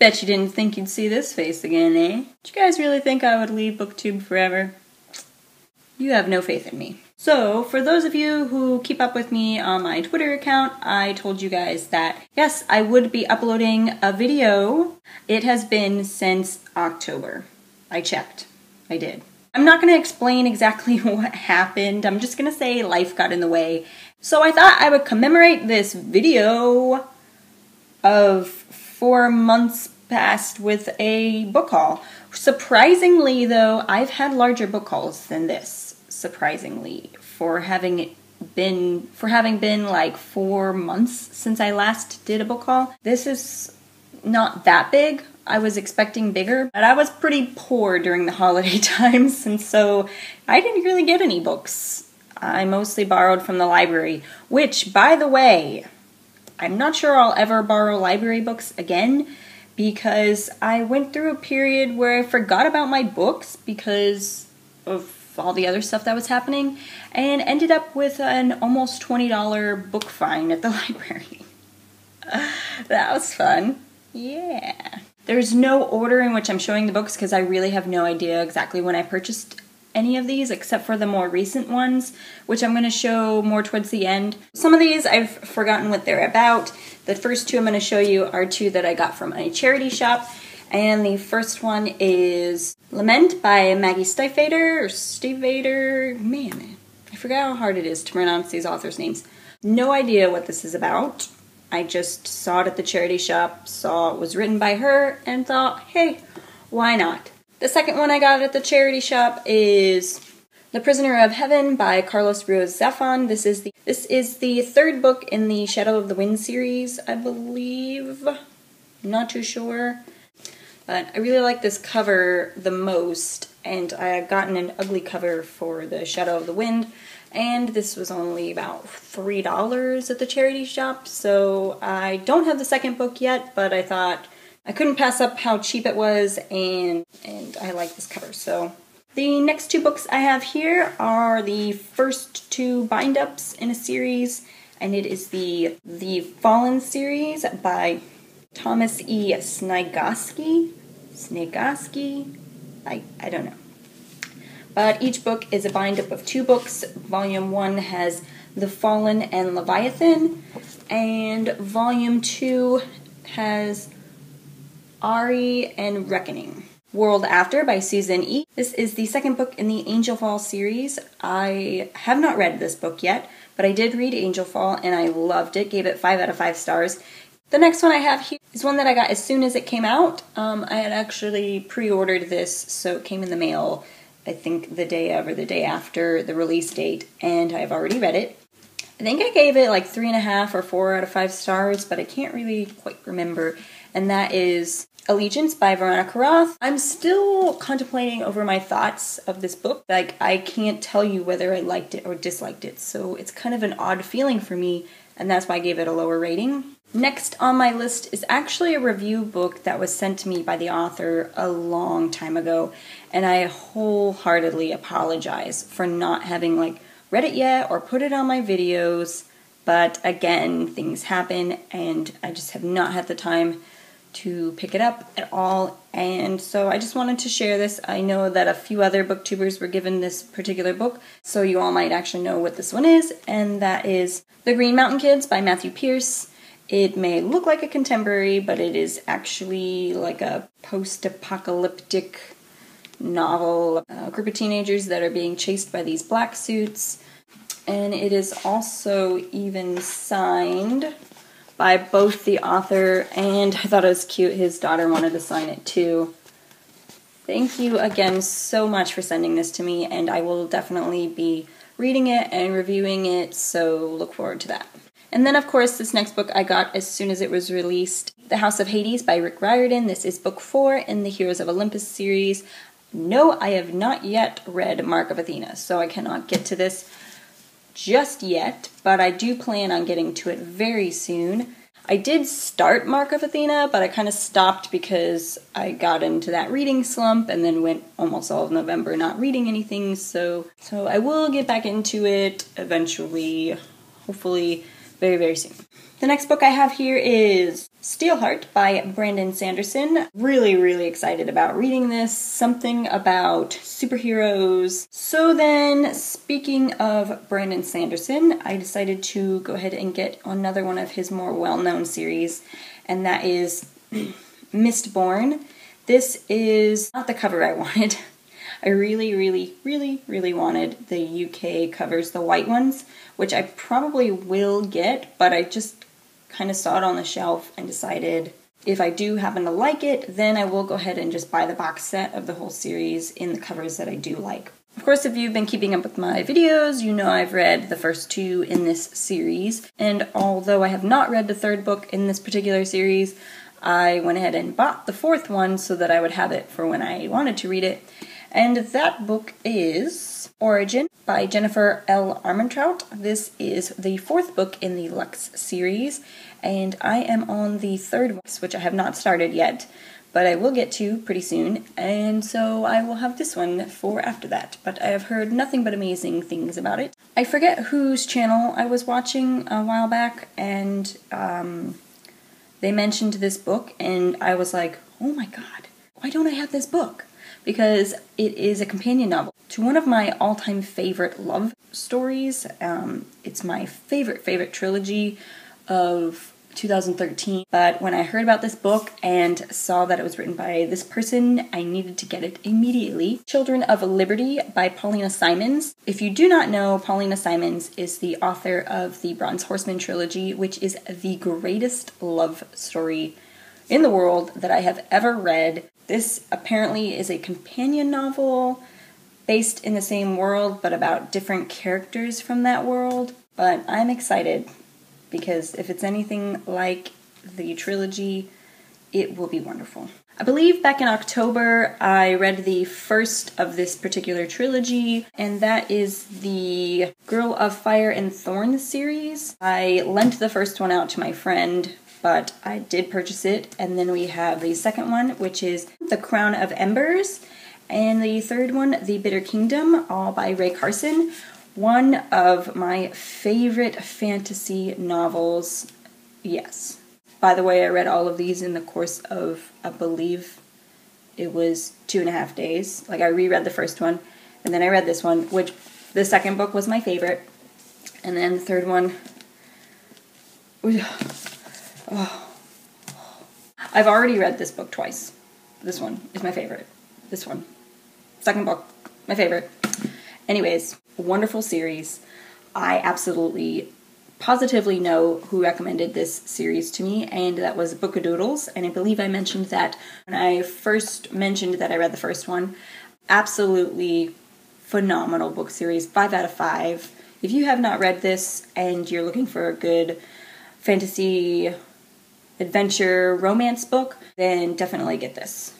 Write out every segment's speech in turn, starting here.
Bet you didn't think you'd see this face again, eh? Did you guys really think I would leave BookTube forever? You have no faith in me. So, for those of you who keep up with me on my Twitter account, I told you guys that, yes, I would be uploading a video. It has been since October. I checked. I did. I'm not going to explain exactly what happened. I'm just going to say life got in the way. So I thought I would commemorate this video of 4 months past with a book haul. Surprisingly, though, I've had larger book hauls than this. Surprisingly, for having been like 4 months since I last did a book haul. This is not that big. I was expecting bigger, but I was pretty poor during the holiday times, and so I didn't really get any books. I mostly borrowed from the library, which, by the way, I'm not sure I'll ever borrow library books again, because I went through a period where I forgot about my books because of all the other stuff that was happening, and ended up with an almost $20 book fine at the library. That was fun. Yeah. There's no order in which I'm showing the books because I really have no idea exactly when I purchased any of these except for the more recent ones, which I'm going to show more towards the end. Some of these I've forgotten what they're about. The first two I'm going to show you are two that I got from a charity shop, and the first one is Lament by Maggie Stiefvater. Man, I forgot how hard it is to pronounce these authors' names. No idea what this is about. I just saw it at the charity shop, saw it was written by her, and thought, hey, why not? The second one I got at the charity shop is The Prisoner of Heaven by Carlos Ruiz Zafón. This is the third book in the Shadow of the Wind series, I believe. I'm not too sure. But I really like this cover the most, and I had gotten an ugly cover for the Shadow of the Wind, and this was only about $3 at the charity shop, so I don't have the second book yet, but I thought I couldn't pass up how cheap it was, and I like this cover. So the next two books I have here are the first two bind-ups in a series, and it is the Fallen series by Thomas E. Sniegoski? I don't know. But each book is a bind-up of 2 books. Volume 1 has The Fallen and Leviathan, and Volume 2 has Ari and Reckoning. World After by Susan E. This is the second book in the Angelfall series. I have not read this book yet, but I did read Angelfall and I loved it, gave it 5 out of 5 stars. The next one I have here is one that I got as soon as it came out. I had actually pre-ordered this, so it came in the mail, I think the day of or the day after the release date, and I've already read it. I think I gave it like 3.5 or 4 out of 5 stars, but I can't really quite remember, and that is Allegiance by Veronica Roth. I'm still contemplating over my thoughts of this book. Like, I can't tell you whether I liked it or disliked it, so it's kind of an odd feeling for me, and that's why I gave it a lower rating. Next on my list is actually a review book that was sent to me by the author a long time ago, and I wholeheartedly apologize for not having read it yet or put it on my videos, but again, things happen and I just have not had the time to pick it up at all, and so I just wanted to share this. I know that a few other booktubers were given this particular book, so you all might actually know what this one is, and that is The Green Mountain Kids by Matthew Pearce. It may look like a contemporary, but it is actually like a post-apocalyptic novel. A group of teenagers that are being chased by these black suits, and it is also even signed by both the author and, I thought it was cute, his daughter wanted to sign it too. Thank you again so much for sending this to me, and I will definitely be reading it and reviewing it, so look forward to that. And then, of course, this next book I got as soon as it was released, The House of Hades by Rick Riordan. This is book 4 in the Heroes of Olympus series. No, I have not yet read Mark of Athena, so I cannot get to this just yet, but I do plan on getting to it very soon. I did start Mark of Athena, but I kind of stopped because I got into that reading slump and then went almost all of November not reading anything, so I will get back into it eventually, hopefully very, very soon. The next book I have here is Steelheart by Brandon Sanderson. Really, really excited about reading this. Something about superheroes. So then, speaking of Brandon Sanderson, I decided to go ahead and get another one of his more well-known series, and that is Mistborn. This is not the cover I wanted. I really, really, really, really wanted the UK covers, the white ones, which I probably will get, but I just kind of saw it on the shelf and decided if I do happen to like it, then I will go ahead and just buy the box set of the whole series in the covers that I do like. Of course, if you've been keeping up with my videos, you know I've read the first two in this series, and although I have not read the third book in this particular series, I went ahead and bought the fourth one so that I would have it for when I wanted to read it. And that book is Origin by Jennifer L. Armentrout. This is the fourth book in the Lux series, and I am on the third one, which I have not started yet, but I will get to pretty soon, and so I will have this one for after that. But I have heard nothing but amazing things about it. I forget whose channel I was watching a while back, and they mentioned this book, and I was like, oh my god, why don't I have this book? Because it is a companion novel to one of my all-time favorite love stories. It's my favorite trilogy of 2013. But when I heard about this book and saw that it was written by this person, I needed to get it immediately. Children of Liberty by Paulina Simons. If you do not know, Paulina Simons is the author of the Bronze Horseman trilogy, which is the greatest love story in the world that I have ever read. This apparently is a companion novel based in the same world, but about different characters from that world. But I'm excited, because if it's anything like the trilogy, it will be wonderful. I believe back in October, I read the first of this particular trilogy, and that is the Girl of Fire and Thorn series. I lent the first one out to my friend, but I did purchase it. And then we have the second one, which is The Crown of Embers, and the third one, The Bitter Kingdom, all by Ray Carson. One of my favorite fantasy novels, yes. By the way, I read all of these in the course of, I believe it was 2.5 days. Like, I reread the first one, and then I read this one, which the second book was my favorite. And then the third one, oh. I've already read this book twice. This one is my favorite. This one. Second book, my favorite. Anyways, wonderful series. I absolutely, positively know who recommended this series to me, and that was Bookadoodles, and I believe I mentioned that when I first mentioned that I read the first one. Absolutely phenomenal book series, 5 out of 5. If you have not read this and you're looking for a good fantasy, adventure, romance book, then definitely get this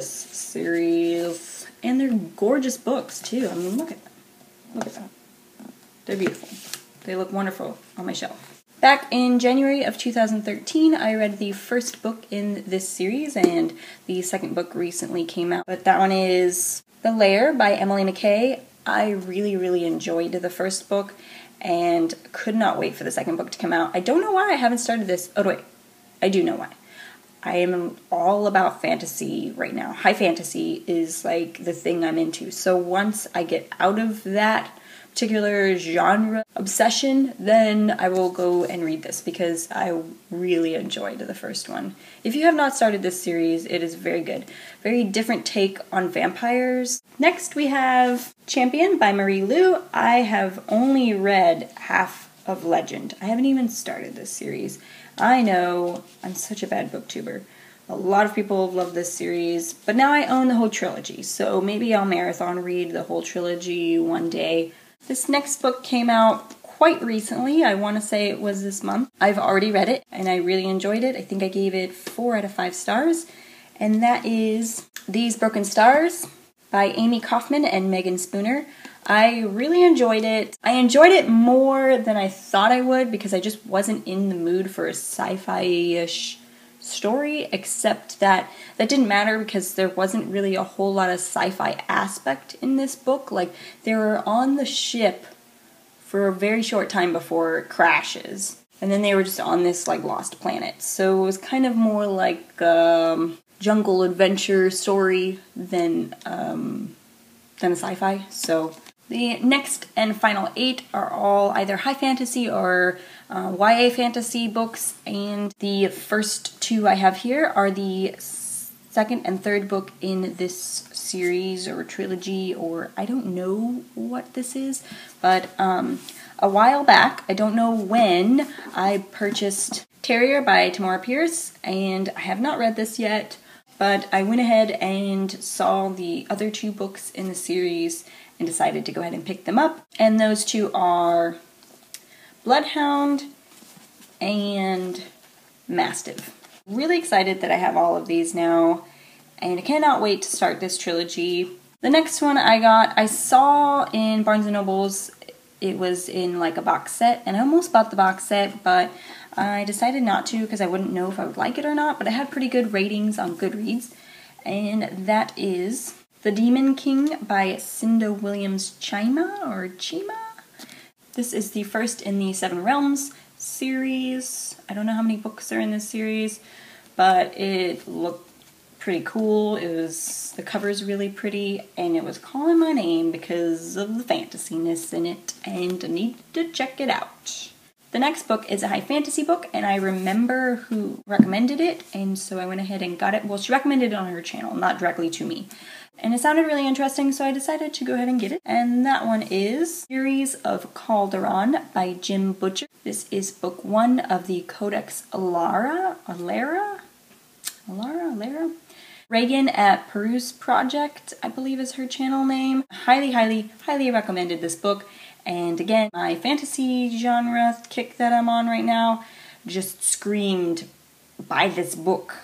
series. And they're gorgeous books, too. I mean, look at them. Look at them. They're beautiful. They look wonderful on my shelf. Back in January of 2013, I read the first book in this series, and the second book recently came out. But that one is The Lair by Emily Mackay. I really, really enjoyed the first book, and could not wait for the second book to come out. I don't know why I haven't started this. Oh, wait. I do know why. I am all about fantasy right now. High fantasy is like the thing I'm into. So once I get out of that particular genre obsession, then I will go and read this, because I really enjoyed the first one. If you have not started this series, it is very good. Very different take on vampires. Next we have Champion by Marie Lu. I have only read half of Legend. I haven't even started this series. I know, I'm such a bad booktuber. A lot of people love this series, but now I own the whole trilogy, so maybe I'll marathon read the whole trilogy one day. This next book came out quite recently. I want to say it was this month. I've already read it, and I really enjoyed it. I think I gave it 4 out of 5 stars, and that is These Broken Stars by Amy Kaufman and Megan Spooner. I really enjoyed it. I enjoyed it more than I thought I would, because I just wasn't in the mood for a sci-fi-ish story, except that didn't matter, because there wasn't really a whole lot of sci-fi aspect in this book. Like, they were on the ship for a very short time before it crashes. And then they were just on this like lost planet. So it was kind of more like jungle adventure story than a sci-fi. So the next and final 8 are all either high fantasy or YA fantasy books, and the first 2 I have here are the second and third book in this series or trilogy, or I don't know what this is, but a while back, I don't know when, I purchased Terrier by Tamora Pierce, and I have not read this yet, but I went ahead and saw the other 2 books in the series and decided to go ahead and pick them up. And those 2 are Bloodhound and Mastiff. Really excited that I have all of these now, and I cannot wait to start this trilogy. The next one I saw in Barnes & Noble's. It was in like a box set, and I almost bought the box set, but I decided not to because I wouldn't know if I would like it or not, but it had pretty good ratings on Goodreads, and that is The Demon King by Cinda Williams Chima. This is the first in the Seven Realms series. I don't know how many books are in this series, but it looked pretty cool. The cover's really pretty, and it was calling my name because of the fantasy-ness in it, and I need to check it out. The next book is a high fantasy book, and I remember who recommended it, and so I went ahead and got it. Well, she recommended it on her channel, not directly to me. And it sounded really interesting, so I decided to go ahead and get it. And that one is Series of Calderon by Jim Butcher. This is book 1 of the Codex Alara? Reagan at Peruse Project, I believe is her channel name. Highly recommended this book. And again, my fantasy genre kick that I'm on right now just screamed, buy this book.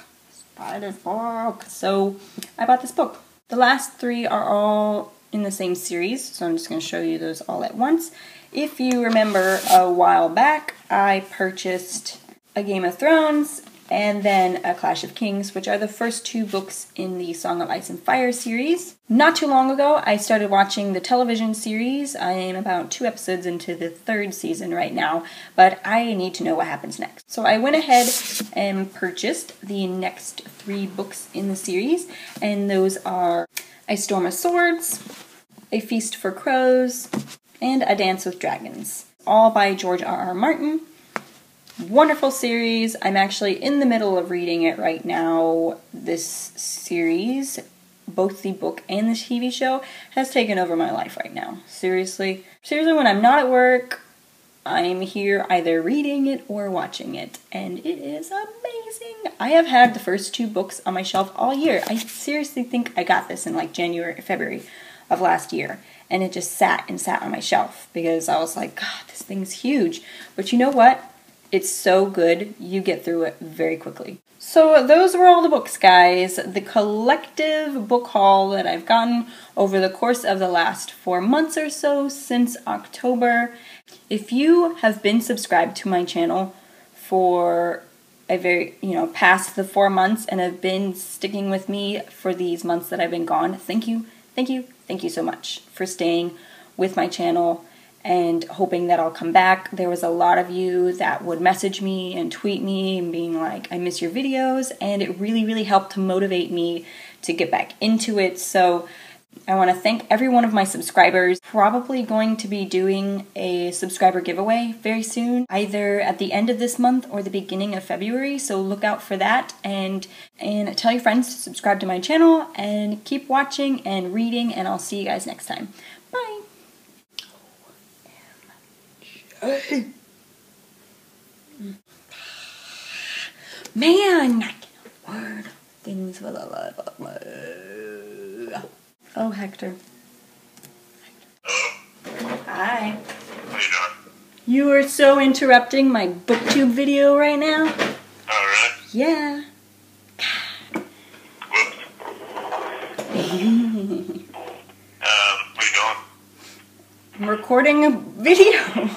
Buy this book. So I bought this book. The last 3 are all in the same series, so I'm just going to show you those all at once. If you remember, a while back, I purchased A Game of Thrones and then A Clash of Kings, which are the first 2 books in the Song of Ice and Fire series. Not too long ago, I started watching the television series. I am about 2 episodes into the 3rd season right now, but I need to know what happens next. So I went ahead and purchased the next 3 books in the series, and those are A Storm of Swords, A Feast for Crows, and A Dance with Dragons, all by George R.R. Martin. Wonderful series. I'm actually in the middle of reading it right now. This series, both the book and the TV show, has taken over my life right now. Seriously, when I'm not at work, I'm here either reading it or watching it, and it is amazing. I have had the first 2 books on my shelf all year. I seriously think I got this in like January or February of last year, and it just sat on my shelf because I was like, God, this thing's huge. But you know what? It's so good, you get through it very quickly. So those were all the books, guys. The collective book haul that I've gotten over the course of the last 4 months or so since October. If you have been subscribed to my channel for a past the 4 months and have been sticking with me for these months that I've been gone, thank you so much for staying with my channel and hoping that I'll come back. There was a lot of you that would message me and tweet me and being like, I miss your videos, and it really helped to motivate me to get back into it. So I want to thank every one of my subscribers. Probably going to be doing a subscriber giveaway very soon, either at the end of this month or the beginning of February, so look out for that, and tell your friends to subscribe to my channel, and keep watching and reading, and I'll see you guys next time. Bye! Man, I can't word things for the life of me. Oh, Hector. Hello? Hi. How you doing? You are so interrupting my booktube video right now. Oh, really? Yeah. Whoops. What are you doing? I'm recording a video.